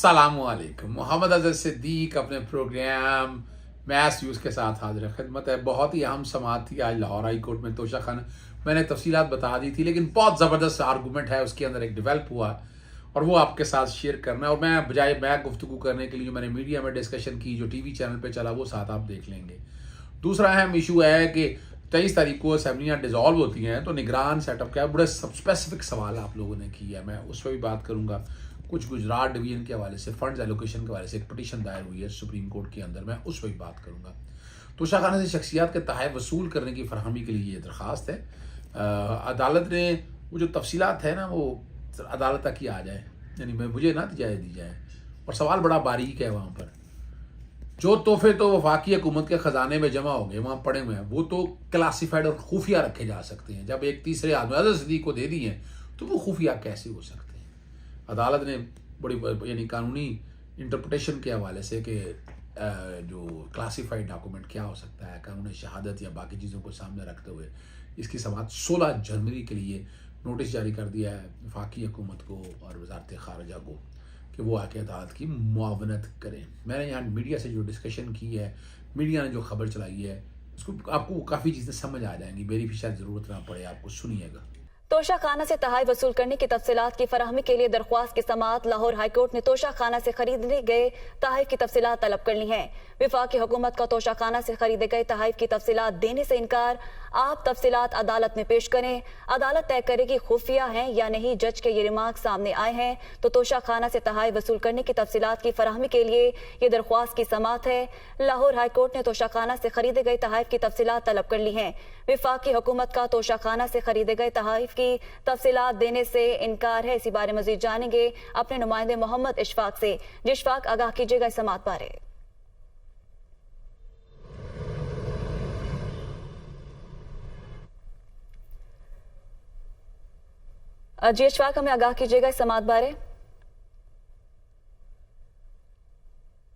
अस्सलामुअलैकुम। मोहम्मद अज़हर सिद्दीक अपने programme mess news के साथ हाजिर खिदमत है। बहुत ही अहम समाअत थी आज लाहौर हाई कोर्ट में तोशा खाना। मैंने तफसीलात बता दी थी, लेकिन बहुत ज़बरदस्त आर्गूमेंट है उसके अंदर एक डेवलप हुआ और वो आपके साथ शेयर करना है। और मैं बजाय मैं गुफ्तगू करने के लिए जो मैंने मीडिया में डिस्कशन की, जो टीवी चैनल पर चला, वो साथ आप देख लेंगे। दूसरा अहम इशू है कि 23 तारीख को असेंबलियाँ डिज़ोल्व होती हैं, तो निगरान सेटअप क्या है, बड़े स्पेसिफिक सवाल आप लोगों ने किया है, मैं उस पर भी बात करूँगा। कुछ गुजरात डिवीजन के हवाले से, फंड्स एलोकेशन के हवाले से एक पटिशन दायर हुई है सुप्रीम कोर्ट के अंदर, मैं उस पर भी बात करूँगा। तोशा खाना से शख्सियात के तहफ़्फ़ुज़ वसूल करने की फरहमी के लिए ये दरख्वास्त है। अदालत ने वो जो तफसीलात है ना, वो अदालत तक ही आ जाए, यानी मुझे ना दी जाए। और सवाल बड़ा बारीक है वहाँ पर। जो तोहफे तो वफाकी हुकूमत के ख़जाने में जमा हो गए, वहाँ पड़े हुए हैं, वो तो क्लासीफाइड और खुफिया रखे जा सकते हैं। जब एक तीसरे आदमी अज़हर सिद्दीक को दे दिए हैं, तो वो खुफिया कैसे हो सकते हैं? अदालत ने बड़ी यानी कानूनी इंटरप्रिटेशन के हवाले से कि जो क्लासीफाइड डॉक्यूमेंट क्या हो सकता है, कानून शहादत या बाकी चीज़ों को सामने रखते हुए इसकी समाअत 16 जनवरी के लिए नोटिस जारी कर दिया है वफाकी हुकूमत को और वजारत ख़ारजा को कि वो आके अदालत की मुआवनत करें। मैंने यहाँ मीडिया से जो डिस्कशन की है, मीडिया ने जो खबर चलाई है, उसको आपको काफ़ी चीज़ें समझ आ जाएंगी, मेरी भी शायद ज़रूरत ना पड़े, आपको सुनिएगा। तोशा खाना से तहाई वसूल करने की तफसीलात की फराहमी के लिए दरख्वास्त की समाअत लाहौर हाईकोर्ट ने तोशा खाना से खरीदने गए तहाइफ की तफसीलात तलब कर ली हैं। विफाकी हुकूमत का तोशा खाना से खरीदे गए तहाइफ की तफसीलात देने से इनकार। आप तफसीलात अदालत में पेश करें, अदालत तय करेगी खुफिया हैं या नहीं। जज के ये रिमार्क सामने आए हैं तो तोशा खाना से तहाई वसूल करने की तफसीलात की फराहमी के लिए ये दरख्वास्त की समाअत है। लाहौर हाईकोर्ट ने तोशा खाना से खरीदे गए तहाइफ की तफसीलात तलब कर ली हैं। विफाकी हुकूमत का तोशा खाना से खरीदे गए तहाइफ की तफसीलात देने से इनकार है। इसी बारे मजीद जानेंगे अपने नुमाइंदे मोहम्मद इशफाक से। जी इशफाक, आगाह कीजिएगा इस समाअत बारे। जी इशफाक, हमें आगाह कीजिएगा इस समाअत बारे।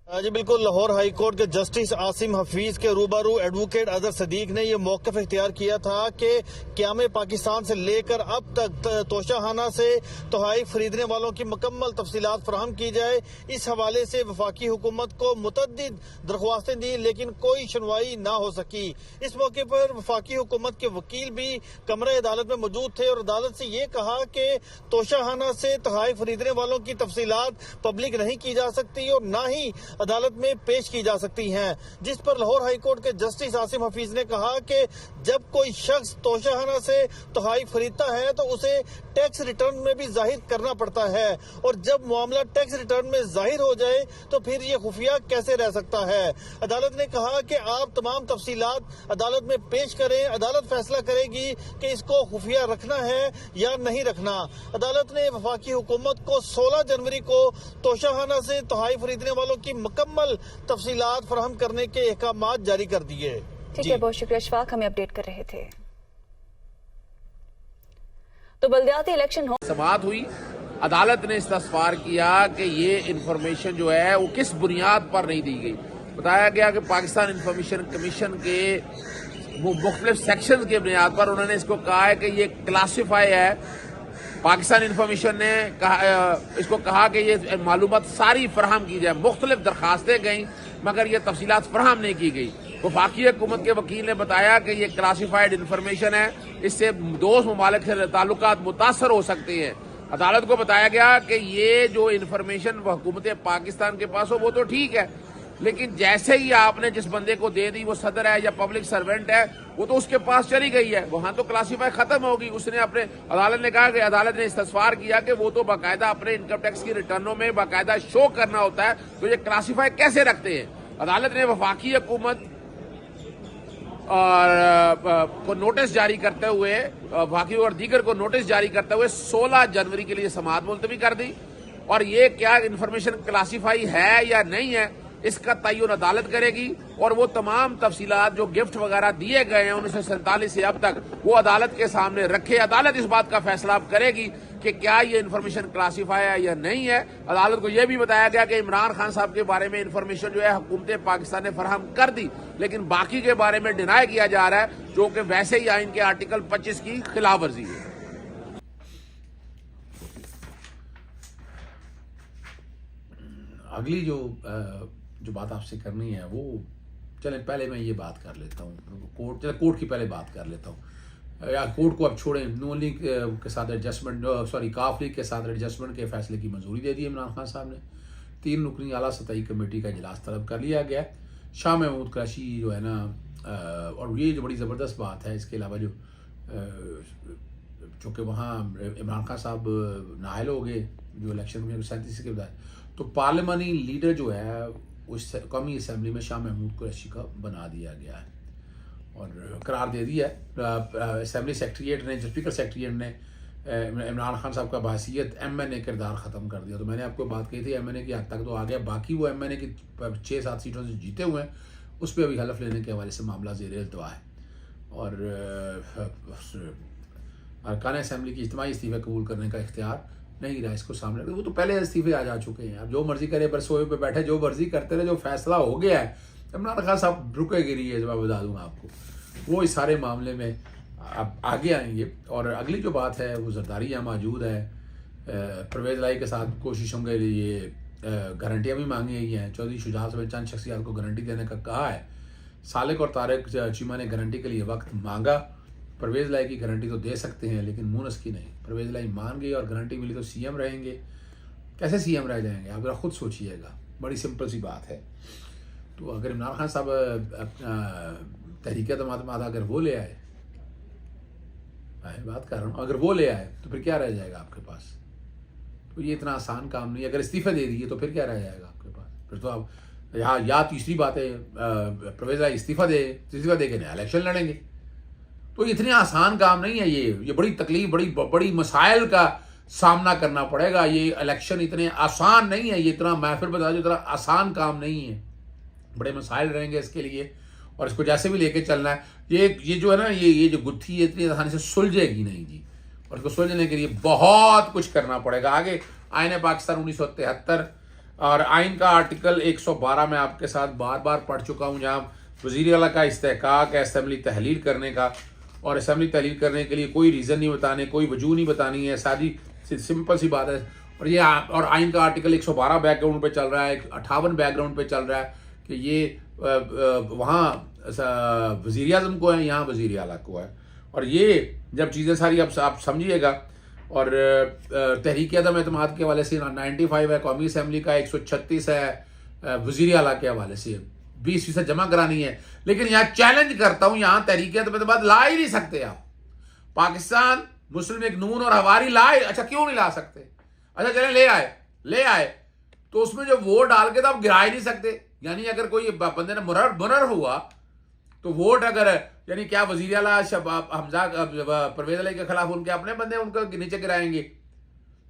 जी बिल्कुल, लाहौर हाई कोर्ट के जस्टिस आसिम हफीज के रूबरू एडवोकेट अज़हर सिद्दीक ने यह मौक़िफ़ इख्तियार किया था कि क़याम पाकिस्तान से लेकर अब तक तोशाखाना से तोहाइफ खरीदने वालों की मुकम्मल तफसीलात फराहम की जाए। इस हवाले से वफाकी हुकूमत को मुतअद्दिद दरख्वास्तें दी, लेकिन कोई सुनवाई ना हो सकी। इस मौके पर वफाकी हुकूमत के वकील भी कमरे अदालत में मौजूद थे और अदालत से ये कहा कि तोशाखाना से तोहाइफ खरीदने वालों की तफसीलात पब्लिक नहीं की जा सकती और ना ही अदालत में पेश की जा सकती हैं। जिस पर लाहौर हाई कोर्ट के जस्टिस आसिम हफीज ने कहा कि जब कोई शख्स तोशाखाना से तोहाइफ खरीदता है तो उसे टैक्स रिटर्न में भी जाहिर करना पड़ता है, और जब मामला टैक्स रिटर्न में जाहिर हो जाए तो फिर ये खुफिया कैसे रह सकता है। अदालत ने कहा कि आप तमाम तफसीलात अदालत में पेश करें, अदालत फैसला करेगी कि इसको खुफिया रखना है या नहीं रखना। अदालत ने वफाकी हुकूमत को 16 जनवरी को तोशाखाना से तोहाइफ खरीदने वालों की मुकम्मल तफसीलात फराहम करने के अहकामात जारी कर दिए। ठीक है, बहुत शुक्रिया इशफाक, हमें अपडेट कर रहे थे। तो बल्दियाती इलेक्शन हो समाअत हुई, अदालत ने इस्तफसार किया कि ये इंफॉर्मेशन जो है वो किस बुनियाद पर नहीं दी गई। बताया गया कि पाकिस्तान इंफॉर्मेशन कमीशन के वो मुख्तलिफ सेक्शन के बुनियाद पर उन्होंने इसको कहा है कि ये क्लासीफाई है। पाकिस्तान इंफॉर्मेशन ने इसको कहा कि ये मालूमात सारी फराहम की जाए। मुख्तलिफ दरखास्तें गई मगर ये तफसीलात फराहम नहीं की गई। वफाकी हुकूमत के वकील ने बताया कि ये क्लासीफाइड इंफॉर्मेशन है, इससे दोस्त ममालिक से ताल्लुकात मुतासर हो सकते हैं। अदालत को बताया गया कि ये जो इंफॉर्मेशन हुकूमत पाकिस्तान के पास हो वो तो ठीक है, लेकिन जैसे ही आपने जिस बंदे को दे दी, वो सदर है या पब्लिक सर्वेंट है, वो तो उसके पास चली गई है, वहां तो क्लासीफाई खत्म होगी। उसने अपने अदालत ने कहा कि अदालत ने इस्तफसार किया कि वो तो बाकायदा अपने इनकम टैक्स की रिटर्नों में बाकायदा शो करना होता है, तो ये क्लासीफाई कैसे रखते हैं। अदालत ने वफाकी हुकूमत और को नोटिस जारी करते हुए, वफाकी और दीगर को नोटिस जारी करते हुए 16 जनवरी के लिए समाअत मुलतवी कर दी। और ये क्या इंफॉर्मेशन क्लासीफाई है या नहीं है, इसका तयन अदालत करेगी। और वो तमाम तफसीलात जो गिफ्ट वगैरह दिए गए हैं 1947 से अब तक, वो अदालत के सामने रखे। अदालत इस बात का फैसला अब करेगी कि क्या ये इन्फॉर्मेशन क्लासीफाई है या नहीं है। अदालत को यह भी बताया गया कि इमरान खान साहब के बारे में इन्फॉर्मेशन जो है हुकूमत पाकिस्तान ने फराहम कर दी, लेकिन बाकी के बारे में डिनाई किया जा रहा है, जो कि वैसे ही आइन के आर्टिकल 25 की खिलाफ वर्जी है। अगली जो बात आपसे करनी है वो, चलें पहले मैं ये बात कर लेता हूँ, कोर्ट की पहले बात कर लेता हूँ। या कोर्ट को अब छोड़ें, नून लीग के साथ एडजस्टमेंट, काफ लीग के साथ एडजस्टमेंट के फैसले की मंजूरी दे दी इमरान खान साहब ने। 3 रुकनी आला सतही कमेटी का इजलास तलब कर लिया गया। शाह महमूद कुरैशी जो है ना, और ये जो बड़ी ज़बरदस्त बात है, इसके अलावा जो चूँकि वहाँ इमरान खान साहब नाअहल हो गए जो इलेक्शन में 37 के बाद, तो पार्लियामानी लीडर जो है उस कौमी असम्बली में शाह महमूद कुरैशी का बना दिया गया है और करार दे दिया है। असम्बली सेक्रेटरीट ने, स्पीकर सेक्रेटरीट ने इमरान खान साहब का बहसीत MNA किरदार ख़त्म कर दिया। तो मैंने आपको बात कही थी MNA की हद तक तो आ गया, बाकी वो MNA की 6-7 सीटों से जीते हुए हैं, उस पर अभी हलफ लेने के हवाले से मामला ज़ेर इल्तवा है। और अरकान असम्बली की इज्तिमाई इस्तीफ़े कबूल करने का इख्तियार नहीं रहा इसको सामने, वो तो पहले इस्तीफ़े आ जा चुके हैं। अब जो मर्जी करे, बरसोए पे बैठे जो मर्जी करते रहे, जो फैसला हो गया है। इमरान खान साहब रुके गिरी है, मैं बता दूंगा आपको, वो इस सारे मामले में अब आगे आएंगे। और अगली जो बात है वो जरदारी यहाँ मौजूद है। परवेज़ लाई के साथ कोशिशों के लिए गारंटियाँ भी मांगी गई हैं। चौधरी शुजात समेत चंद शख्सियात को गारंटी देने का कहा है। सालिक और तारिक चीमा ने गारंटी के लिए वक्त मांगा। परवेज़ लाई की गारंटी तो दे सकते हैं लेकिन मूनस की नहीं। परवेज़ लाई मान गई और गारंटी मिली तो CM रहेंगे। कैसे CM रह जाएंगे आप ज़रा खुद सोचिएगा, बड़ी सिंपल सी बात है। तो अगर इमरान खान साहब तहरीक एतमाद अगर वो ले आए, मैं बात कर रहा हूँ, अगर वो ले आए तो फिर क्या रह जाएगा आपके पास? तो ये इतना आसान काम नहीं। अगर इस्तीफ़े दे दिए तो फिर क्या रह जाएगा आपके पास? फिर तो आप या तीसरी बात है, परवेज़ लाई इस्तीफ़ा दे के नया इलेक्शन लड़ेंगे। तो इतनी आसान काम नहीं है ये बड़ी तकलीफ, बड़ी मसाइल का सामना करना पड़ेगा। ये इलेक्शन इतने आसान नहीं है, ये इतना, मैं फिर बता दूं, इतना आसान काम नहीं है। बड़े मसाइल रहेंगे इसके लिए और इसको जैसे भी लेके चलना है। ये जो है ना, ये जो गुत्थी है इतनी आसानी से सुलझेगी नहीं जी, और इसको सुलझने के लिए बहुत कुछ करना पड़ेगा। आगे आईन पाकिस्तान 1973 और आइन का आर्टिकल 112 में आपके साथ बार बार पढ़ चुका हूँ, जहाँ वज़ीर आला का इस्तेहकाक है असम्बली तहलील करने का, और असम्बली तहलील करने के लिए कोई रीज़न नहीं बताने, कोई वजूह नहीं बतानी है, सारी सिंपल सी बात है। और आइन का आर्टिकल 112 बैकग्राउंड पे चल रहा है, 58 बैकग्राउंड पे चल रहा है कि ये वहाँ वज़ीर आज़म को है, यहाँ वज़ीर आला को है। और ये जब चीज़ें सारी आप समझिएगा। और तहरीक अदम एतमाद के हवाले से 95 है, कौमी असम्बली का 136 है, वज़ीर आला के हवाले से 20% जमा करानी है। लेकिन यहाँ चैलेंज करता हूँ, यहाँ तहरीक एतमाद ला ही नहीं सकते आप। पाकिस्तान मुस्लिम लीग नून और हवारी लाए, अच्छा क्यों नहीं ला सकते? अच्छा चलें ले आए तो उसमें जो वोट डाल के तो आप गिरा ही नहीं सकते। यानी अगर कोई बंदे ने मुनर हुआ तो वोट अगर, यानी क्या वज़ीर आला हमजा परवेज़ लाई के खिलाफ उनके अपने बंदे उनको नीचे गिराएंगे?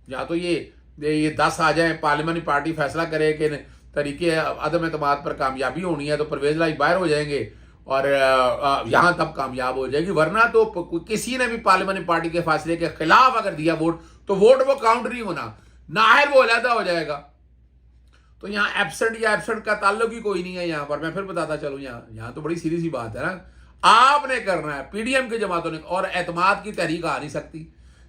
या तो ये 10 आ जाए, पार्लियामानी पार्टी फैसला करे कि तरीके अदम एतमाद पर कामयाबी होनी है तो परवेज़ लाई बाहर हो जाएंगे और यहाँ तब कामयाब हो जाएगी। वरना तो किसी ने भी पार्लियामानी पार्टी के फैसले के खिलाफ अगर दिया वोट तो वोट वो काउंट नहीं होना, नाहर वो अलहदा हो जाएगा। तो यहाँ एब्सेंट का ताल्लुक ही कोई नहीं है यहाँ पर। मैं फिर बताता चलूँ, यहाँ तो बड़ी सीधी सी बात है ना, आपने करना है PDM की जमातों ने, और एतमाद की तहरीक आ नहीं सकती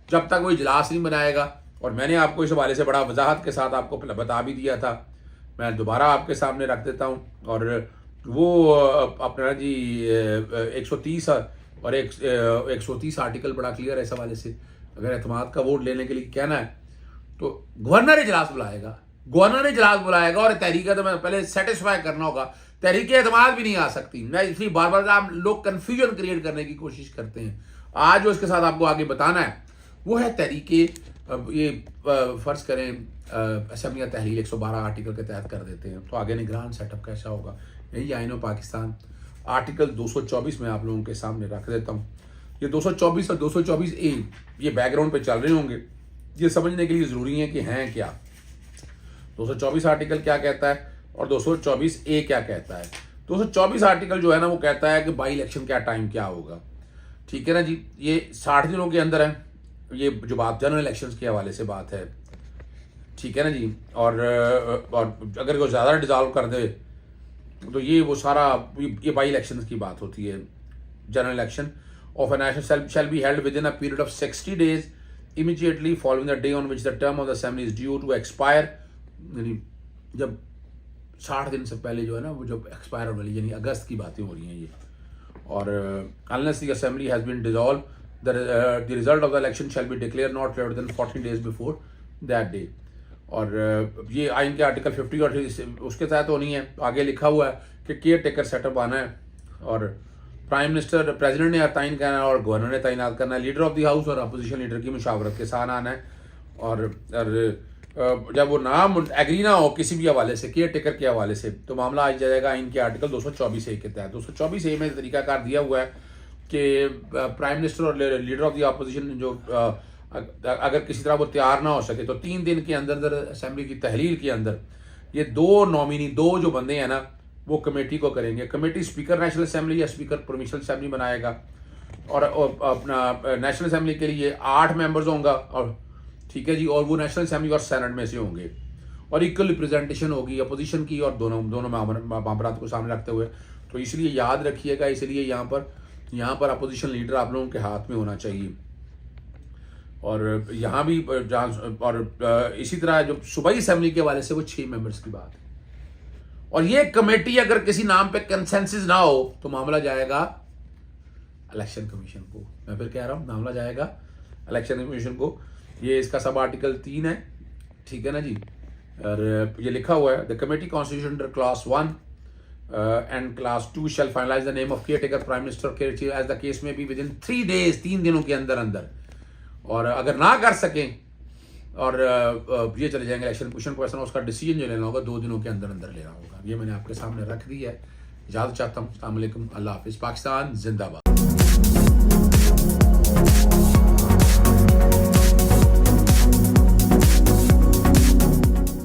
जब तक वो इजलास नहीं बनाएगा। और मैंने आपको इस हवाले से बड़ा वजाहत के साथ आपको बता भी दिया था, मैं दोबारा आपके सामने रख देता हूँ। और वो अपना जी 130 और 130 आर्टिकल बड़ा क्लियर है इस हवाले से। अगर एतमाद का वोट लेने के लिए कहना है तो गवर्नर इजलास बुलाएगा और तहरीक एतमाद पहले सेटिस्फाई करना होगा। तहरीक एतमाद भी नहीं आ सकती। मैं इसलिए बार बार आप लोग कन्फ्यूजन क्रिएट करने की कोशिश करते हैं। आज जो इसके साथ आपको आगे बताना है वो है तहरीके, ये फर्ज करें असम्बली तहलील 112 आर्टिकल के तहत कर देते हैं तो आगे निगरान सेटअप कैसा होगा, यही आईन पाकिस्तान आर्टिकल 224 में आप लोगों के सामने रख देता हूँ। ये 224 और 224A ये बैकग्राउंड पे चल रहे होंगे, ये समझने के लिए ज़रूरी है कि हैं क्या 224 आर्टिकल क्या कहता है और 224A क्या कहता है। 224 आर्टिकल जो है ना वो कहता है कि बाई इलेक्शन क्या टाइम क्या होगा, ठीक है ना जी। ये 60 दिनों के अंदर है, ये जो बात जनरल इलेक्शंस के हवाले से बात है, ठीक है ना जी। और अगर वो ज़्यादा डिज़ॉल्व कर दे तो ये वो सारा ये बाई इलेक्शंस की बात होती है। General election of a national shall be held within a period of 60 days immediately following the day on which the term of the assembly is due to expire। यानी जब 60 दिन से पहले जो है ना वो जो एक्सपायर होने वाली, यानी अगस्त की बातें हो रही हैं ये। और unless the assembly has been dissolve the result of the election shall be declare not later than 14 days before that day. और ये आइन के आर्टिकल 50 और उसके तहत होनी है। आगे लिखा हुआ है कि केयर टेकर सेटअप आना है और प्राइम मिनिस्टर प्रेसिडेंट ने तयन करना है और गवर्नर ने तैनात करना है। लीडर ऑफ द हाउस और अपोजिशन लीडर की मुशावरत के साथ आना है। और जब वो नाम एग्री ना हो किसी भी हवाले से, केयर टेकर के हवाले से, तो मामला आ जाएगा इनके आर्टिकल 224A के तहत। 224A में तरीकाकार दिया हुआ है कि प्राइम मिनिस्टर और लीडर ऑफ द अपोजिशन जो अगर किसी तरह वो तैयार ना हो सके तो 3 दिन के अंदर असेंबली की तहलील के अंदर ये 2 नॉमिनी, 2 जो बंदे हैं ना, वो कमेटी को करेंगे। कमेटी स्पीकर नेशनल असेंबली या स्पीकर प्रोविंशियल असेंबली बनाएगा। और अपना नेशनल असेंबली के लिए 8 मेंबर्स होंगे, और ठीक है जी, और वो नेशनल असेंबली और सेनेट में से होंगे। और इक्वल रिप्रेजेंटेशन होगी अपोजिशन की और दोनों मामलात को सामने रखते हुए। तो इसलिए याद रखिएगा, इसलिए यहाँ पर अपोजिशन लीडर आप लोगों के हाथ में होना चाहिए। और यहाँ भी और इसी तरह जो सूबाई असेंबली के हवाले से वो 6 मेंबर्स की बात है। और ये कमेटी अगर किसी नाम पे कंसेंसस ना हो तो मामला जाएगा इलेक्शन कमीशन को। मैं फिर कह रहा हूँ, मामला जाएगा इलेक्शन कमीशन को। ये इसका सब आर्टिकल 3 है, ठीक है ना जी। और ये लिखा हुआ है, the committee constitution under class 1 and class 2 shall finalise the name of caretaker prime minister care chief as the case may be within 3 days, 3 दिनों के अंदर अंदर। और अगर ना कर सकें और ये चले जाएंगे इलेक्शन कमीशन को, ऐसा उसका डिसीजन जो लेना होगा 2 दिनों के अंदर अंदर लेना होगा। ये मैंने आपके सामने रख दी है। इजाज़त चाहता हूँ। अस्सलाम वालेकुम, अल्लाह हाफिज़, पाकिस्तान जिंदाबाद।